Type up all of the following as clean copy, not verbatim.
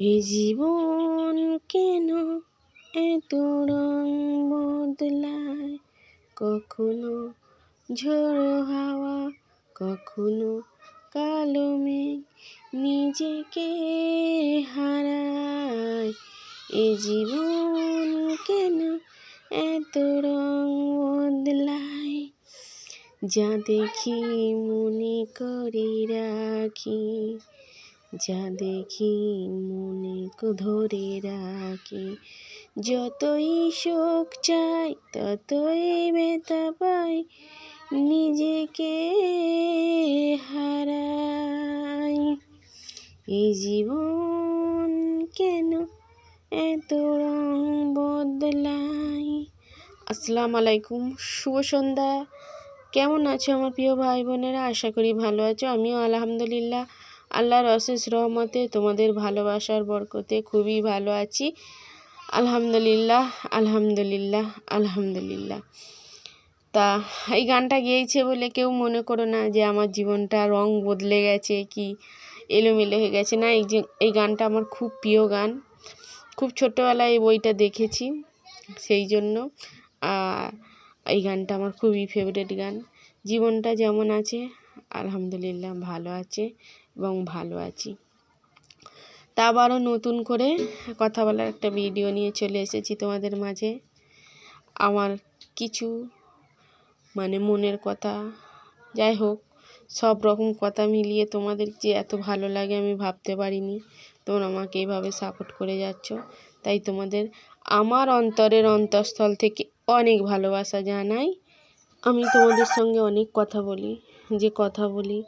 এ জীবন কেন এত রং বদলায়, কখনো ঝোড়ো হাওয়া, কখনো কালো মেঘ নিজেকে হারায়। এ জীবন কেন এত রং বদলায়, যা দেখি মনে করে রাখি, যা দেখি মনে ধরে রাখি। যতই শোক চাই ততই ব্যথা পাই, নিজেকে হারাই। এই জীবন কেন এত রং বদলায়। আসসালামু আলাইকুম, শুভ সন্ধ্যা। কেমন আছো আমার প্রিয় ভাই বোনেরা? আশা করি ভালো আছো। আমিও আলহামদুলিল্লাহ আল্লাহর অশেষ রহমতে তোমাদের ভালোবাসার বরকতে খুবই ভালো আছি। আলহামদুলিল্লাহ আলহামদুলিল্লাহ আলহামদুলিল্লাহ। তা এই গানটা গেয়েছে বলে কেউ মনে করো না যে আমার জীবনটা রং বদলে গেছে কি এলোমেলো হয়ে গেছে। না, এই গানটা আমার খুব প্রিয় গান। খুব ছোটোবেলায় এই বইটা দেখেছি, সেই জন্য এই গানটা আমার খুবই ফেভারিট গান। জীবনটা যেমন আছে আলহামদুলিল্লাহ ভালো আছে এবং ভালো আছি। তা আবারও নতুন করে কথা বলার একটা ভিডিও নিয়ে চলে এসেছি তোমাদের মাঝে। আমার কিছু মনের কথা, যাই হোক, সব রকম কথা মিলিয়ে তোমাদের যে এত ভালো লাগে আমি ভাবতে পারিনি। তোমরা আমাকে এইভাবে সাপোর্ট করে যাচ্ছ, তাই তোমাদের আমার অন্তরের অন্তঃস্থল থেকে অনেক ভালোবাসা জানাই। আমি তোমাদের সঙ্গে অনেক কথা বলি, যে কথা বলি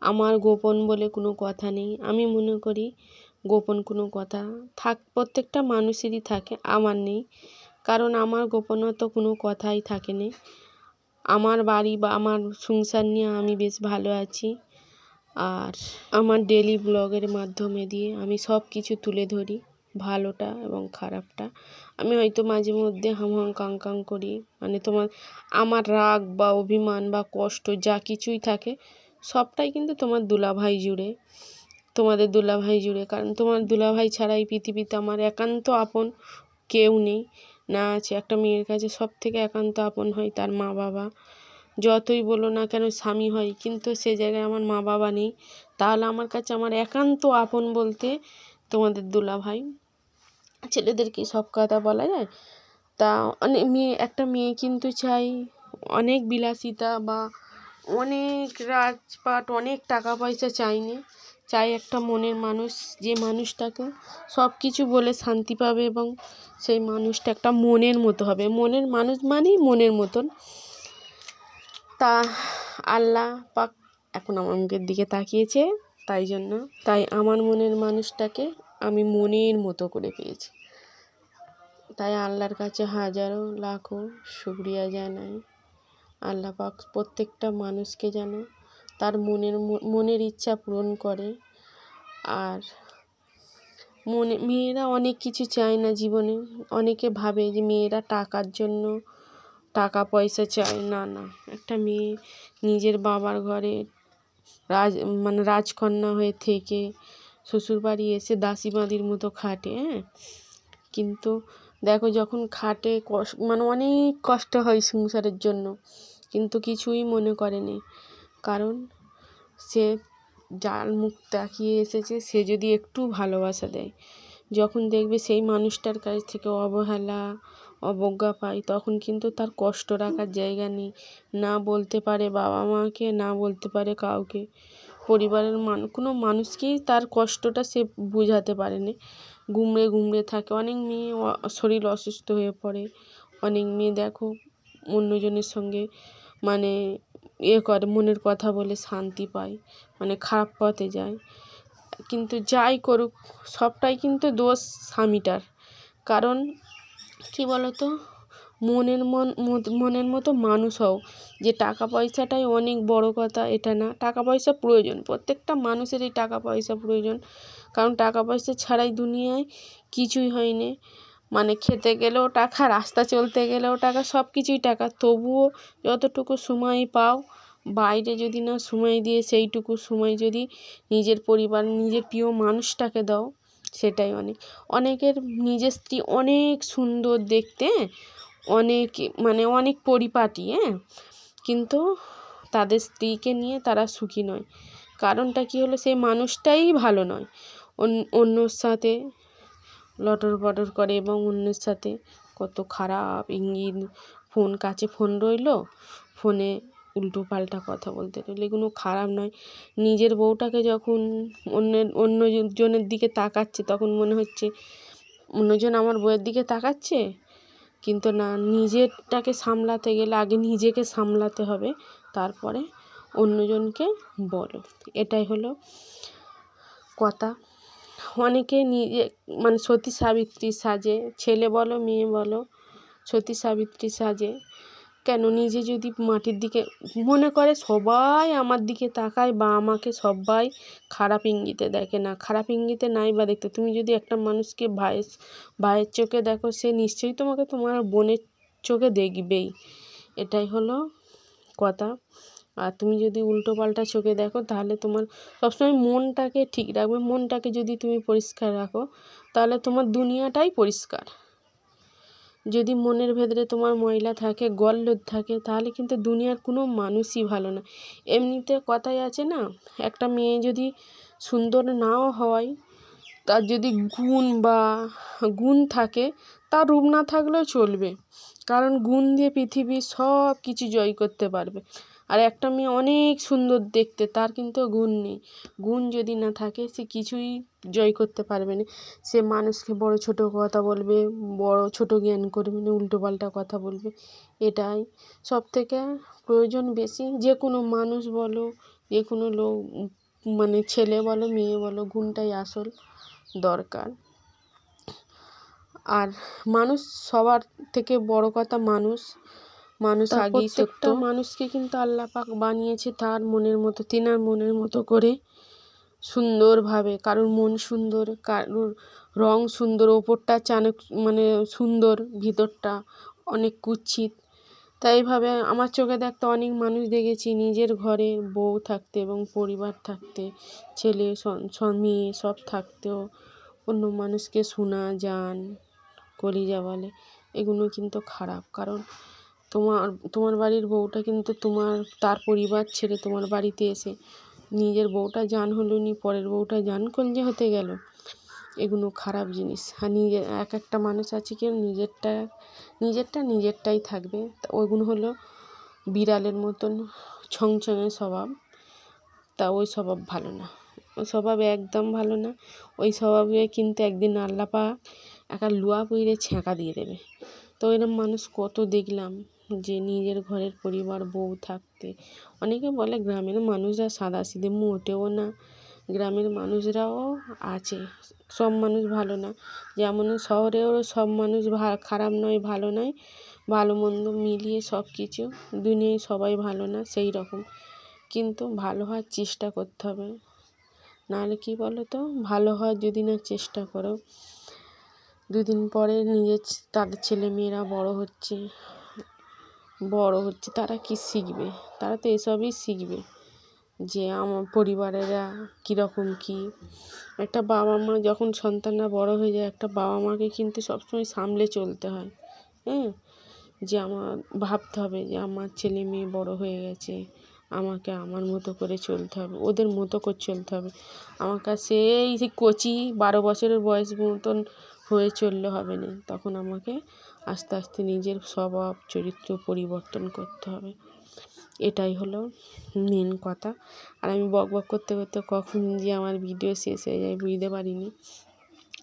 আমার গোপন বলে কোনো কথা নেই। আমি মনে করি গোপন কোনো কথা প্রত্যেকটা মানুষেরই থাকে, আমার নেই। কারণ আমার গোপনত কোনো কথাই থাকে না। আমার বাড়ি বা আমার সংসার নিয়ে আমি বেশ ভালো আছি। আর আমার ডেলি ব্লগের মাধ্যমে দিয়ে আমি সব কিছু তুলে ধরি, ভালোটা এবং খারাপটা। আমি হয়তো মাঝে মধ্যে হাং কাং করি, আমার রাগ বা অভিমান বা কষ্ট যা কিছুই থাকে সবটাই কিন্তু তোমার দুলাভাই জুড়ে, তোমাদের দুলাভাই জুড়ে। কারণ তোমার দুলাভাই ছাড়া এই পৃথিবীতে আমার একান্ত আপন কেউ নেই। না আছে একটা মেয়ের কাছে সব থেকে একান্ত আপন হয় তার মা বাবা। যতই বলো না কেন স্বামী হয়, কিন্তু সে জায়গায় আমার মা বাবা নেই। তাহলে আমার কাছে আমার একান্ত আপন বলতে তোমাদের দুলাভাই। ছেলেদেরকে সব কথা বলা যায়। তা একটা মেয়ে কিন্তু চাই অনেক বিলাসিতা বা অনেক রাজপাট, অনেক টাকা পয়সা চাইনি। চাই একটা মনের মানুষ, যে মানুষটাকে সব কিছু বলে শান্তি পাবে এবং সেই মানুষটা একটা মনের মতো হবে। মনের মানুষ মানেই মনের মতন। তা আল্লাহ পাক এখন আমার মুখের দিকে তাকিয়েছে, তাই আমার মনের মানুষটাকে আমি মনের মতো করে পেয়েছি। তাই আল্লাহর কাছে হাজারো লাখো শুকরিয়া জানাই। আল্লাহ পাক প্রত্যেকটা মানুষকে যেন তার মনের ইচ্ছা পূরণ করে। আর মেয়েরা অনেক কিছু চায় না জীবনে। অনেকে ভাবে যে মেয়েরা টাকার জন্য টাকা পয়সা চায়। না, একটা মেয়ে নিজের বাবার ঘরে রাজকন্যা হয়ে থেকে শ্বশুরবাড়ি এসে দাসী বাঁদির মতো খাটে। কিন্তু দেখো যখন খাটে অনেক কষ্ট হয় সংসারের জন্য, কিন্তু কিছুই মনে করেনি। কারণ সে যার মুখ তাকিয়ে এসেছে সে যদি একটু ভালোবাসা দেয়, যখন দেখবে সেই মানুষটার কাছ থেকে অবহেলা অবজ্ঞা পায়, তখন কিন্তু তার কষ্ট রাখার জায়গা নেই। না বলতে পারে বাবা মাকে, না বলতে পারে কাউকে, পরিবারের কোনো মানুষকেই তার কষ্টটা সে বোঝাতে পারে না। গুমড়ে থাকে। অনেক মেয়ে শরীর অসুস্থ হয়ে পড়ে। অনেক মেয়ে দেখো অন্যজনের সঙ্গে করে মনের কথা বলে শান্তি পায়, খারাপ পথে যায়। কিন্তু যাই করুক সবটাই কিন্তু দোষ স্বামীটার। কারণ কি বলতো, মনের মতো মানুষ হও। যে টাকা পয়সাটাই অনেক বড় কথা এটা না, টাকা পয়সা প্রয়োজন, প্রত্যেকটা মানুষেরই টাকা পয়সা প্রয়োজন। কারণ টাকা পয়সা ছাড়াই দুনিয়ায় কিছুই হয় না। খেতে গেলেও টাকা, রাস্তা চলতে গেলেও টাকা, সব কিছুই টাকা। তবুও যতটুকু সময় পাও বাইরে যদি না সময় দিয়ে সেইটুকু সময় যদি নিজের পরিবার নিজের প্রিয় মানুষটাকে দাও, সেটাই অনেকের নিজের স্ত্রী অনেক সুন্দর দেখতে, অনেক অনেক পরিপাটি, কিন্তু তাদের স্ত্রীকে নিয়ে তারা সুখী নয়। কারণটা কী হলো, সেই মানুষটাই ভালো নয়, অন্যর সাথে লটর পটর করে এবং অন্যের সাথে কত খারাপ ইঙ্গিত, ফোন রইলো, ফোনে উল্টো পাল্টা কথা বলতে রইলো, এগুলো খারাপ নয়। নিজের বউটাকে যখন অন্যজনের দিকে তাকাচ্ছে তখন মনে হচ্ছে অন্যজন আমার বউয়ের দিকে তাকাচ্ছে, কিন্তু না, নিজেরটাকে সামলাতে গেলে আগে নিজেকে সামলাতে হবে, তারপরে অন্যজনকে বলো। এটাই হলো কথা। অনেকে নিজে সতী সাবিত্রী সাজে, ছেলে বলো মেয়ে বলো, সতী সাবিত্রী সাজে কেন? নিজে যদি মাটির দিকে মনে করে সবাই আমার দিকে তাকায় বা আমাকে সবাই খারাপ ইঙ্গিতে দেখে, না খারাপ ইঙ্গিতে নাই বা দেখতে, তুমি যদি একটা মানুষকে ভাইয়ের চোখে দেখো, সে নিশ্চয়ই তোমাকে তোমার বোনের চোখে দেখবেই। এটাই হলো কথা। আর তুমি যদি উল্টো পাল্টা চোখে দেখো, তাহলে তোমার সবসময় মনটাকে ঠিক রাখবে। মনটাকে যদি তুমি পরিষ্কার রাখো, তাহলে তোমার দুনিয়াটাই পরিষ্কার। যদি মনের ভেতরে তোমার ময়লা থাকে, গলদ থাকে, তাহলে কিন্তু দুনিয়ার কোনো মানুষই ভালো না। এমনিতে কথাই আছে না, একটা মেয়ে যদি সুন্দর নাও হয়, তার যদি গুণ থাকে, তার রূপ না থাকলেও চলবে, কারণ গুণ দিয়ে পৃথিবীর সব কিছু জয় করতে পারবে। আর একটা মেয়ে অনেক সুন্দর দেখতে, তার কিন্তু গুণ নেই, গুণ যদি না থাকে সে কিছুই জয় করতে পারবে না। সে মানুষকে বড় ছোট কথা বলবে, বড় ছোট জ্ঞান করবে না, উল্টোপাল্টা কথা বলবে। এটাই সবথেকে প্রয়োজন বেশি। যে কোনো মানুষ বলো, যে কোনো লোক ছেলে বলো মেয়ে বলো, গুণটাই আসল দরকার। আর মানুষ, সবার থেকে বড় কথা মানুষ আগেই সত্য। প্রত্যেকটা মানুষকে কিন্তু আল্লাহ পাক বানিয়েছে তার মনের মতো, তেনার মনের মতো করে সুন্দরভাবে। কারোর মন সুন্দর, কারোর রং সুন্দর, ওপরটা চানক সুন্দর, ভিতরটা অনেক কুৎসিত। তাই এইভাবে আমার চোখে দেখতে অনেক মানুষ দেখেছি নিজের ঘরে বউ থাকতে এবং পরিবার থাকতে, ছেলে মেয়ে সব থাকতেও অন্য মানুষকে শোনা জান কলিজা বলে, এগুলো কিন্তু খারাপ। কারণ তোমার বাড়ির বউটা কিন্তু তার পরিবার ছেড়ে তোমার বাড়িতে এসে নিজের বউটা জান হলো নি, পরের বউটা জান কলজে হতে গেল, এগুলো খারাপ জিনিস। আর এক একটা মানুষ আছে কি নিজেরটাই থাকবে, ওইগুলো হলো বিড়ালের মতন ছংছঙে স্বভাব। তা ওই স্বভাব ভালো না, ওই স্বভাব একদম ভালো না। ওই স্বভাবে কিন্তু একদিন আল্লাহ পাক একটা লুয়া পুইরে ছ্যাঁকা দিয়ে দেবে। তো এরকম মানুষ কত দেখলাম, যে নিজের ঘরের পরিবার বউ থাকতে, অনেকে বলে গ্রামের মানুষরা সাদাসিধে, মোটেও না। গ্রামের মানুষরাও আছে, সব মানুষ ভালো না। যেমন শহরেও সব মানুষ খারাপ নয়, ভালো নয়, ভালো মন্দ মিলিয়ে সব কিছু, দুনিয়ায় সবাই ভালো না সেই রকম। কিন্তু ভালো হওয়ার চেষ্টা করতে হবে, নাহলে কি বলো তো, ভালো হওয়ার যদি না চেষ্টা করো, দুদিন পরে তাদের ছেলে মেয়েরা বড় হচ্ছে, তারা কি শিখবে? তারা তো এসবই শিখবে, যে আমার পরিবারেরা কীরকম কী। একটা বাবা মা যখন সন্তানরা বড় হয়ে যায়, একটা বাবা মাকে কিন্তু সবসময় সামলে চলতে হয়, যে আমার ভাবতে হবে যে আমার ছেলে মেয়ে বড় হয়ে গেছে, আমাকে আমার মতো করে চলতে হবে, ওদের মতো করে চলতে হবে। আমাকে সেই কচি 12 বছরের বয়স মতন হয়ে চললে হবে না, তখন আমাকে আস্তে আস্তে নিজের স্বভাব চরিত্র পরিবর্তন করতে হবে। এটাই হলো মেন কথা। আর আমি বক করতে করতে কখন যে আমার ভিডিও শেষ হয়ে যায় বুঝতে পারিনি।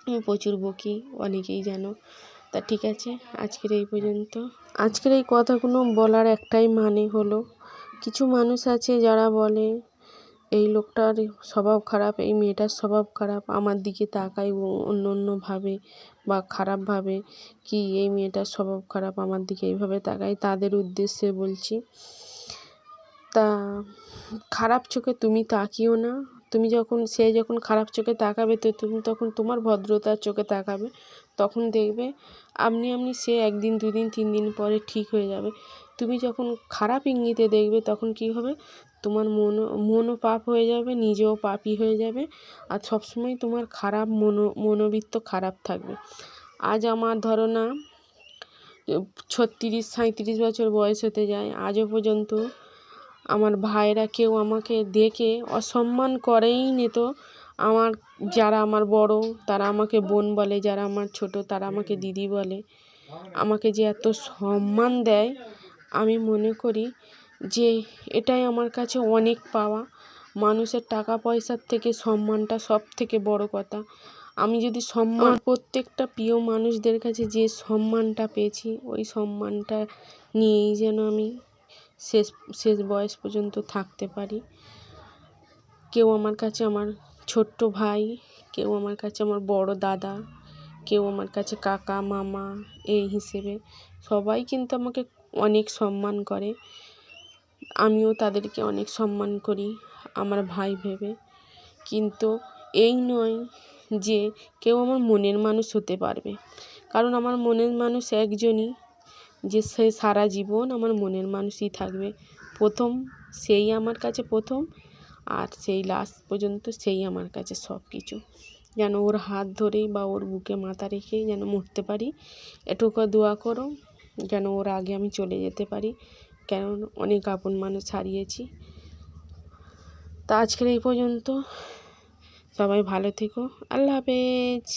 আমি প্রচুর বকি, অনেকেই জানো। তা ঠিক আছে, আজকের এই পর্যন্ত। আজকের এই কথাগুলো বলার একটাই মানে হলো, কিছু মানুষ আছে যারা বলে এই লোকটার স্বভাব খারাপ, এই মেয়েটার স্বভাব খারাপ, আমার দিকে তাকায় অন্যভাবে বা খারাপভাবে, কি এই মেয়েটার স্বভাব খারাপ আমার দিকে এইভাবে তাকায়, তাদের উদ্দেশ্যে বলছি, তা খারাপ চোখে তুমি তাকিও না। সে যখন খারাপ চোখে তাকাবে, তো তুমি তখন তোমার ভদ্রতার চোখে তাকাবে, তখন দেখবে আপনি সে 1 দিন 2 দিন 3 দিন পরে ঠিক হয়ে যাবে। তুমি যখন খারাপ ইঙ্গিতে দেখবে, তখন কি হবে, তোমার মনও পাপ হয়ে যাবে, নিজেও পাপী হয়ে যাবে, আর সবসময় তোমার মনোবৃত্ত খারাপ থাকবে। আজ আমার ধরো না 36-37 বছর বয়স হতে যায়, আজও পর্যন্ত আমার ভাইরা কেউ আমাকে দেখে অসম্মান করেই নিত। যারা আমার বড় তারা আমাকে বোন বলে, যারা আমার ছোট তারা আমাকে দিদি বলে। আমাকে যে এত সম্মান দেয়, আমি মনে করি যে এটাই আমার কাছে অনেক পাওয়া। মানুষের টাকা পয়সার থেকে সম্মানটা সব থেকে বড় কথা। আমি যদি আমার প্রত্যেকটা প্রিয় মানুষদের কাছে যে সম্মানটা পেয়েছি, ওই সম্মানটা নিয়েই যেন আমি শেষ বয়স পর্যন্ত থাকতে পারি। কেউ আমার কাছে আমার ছোট্ট ভাই, কেউ আমার কাছে আমার বড় দাদা, কেউ আমার কাছে কাকা মামা, এই হিসেবে সবাই কিন্তু আমাকে অনেক সম্মান করে। আমিও তাদেরকে অনেক সম্মান করি আমার ভাই ভেবে। কিন্তু এই নয় যে কেউ আমার মনের মানুষ হতে পারবে, কারণ আমার মনের মানুষ একজনই, যে সে সারা জীবন আমার মনের মানুষই থাকবে। সেই আমার কাছে প্রথম, আর সেই লাস্ট পর্যন্ত সেই আমার কাছে সব কিছু। যেন ওর হাত ধরেই বা ওর বুকে মাথা রেখেই যেন মরতে পারি, এটুকু দোয়া করো যেন ওর আগে আমি চলে যেতে পারি, কারণ অনেক আপন মানুষ হারিয়েছি। তা আজকের এই পর্যন্ত, সবাই ভালো থেকো, আল্লাহ হাফেজ।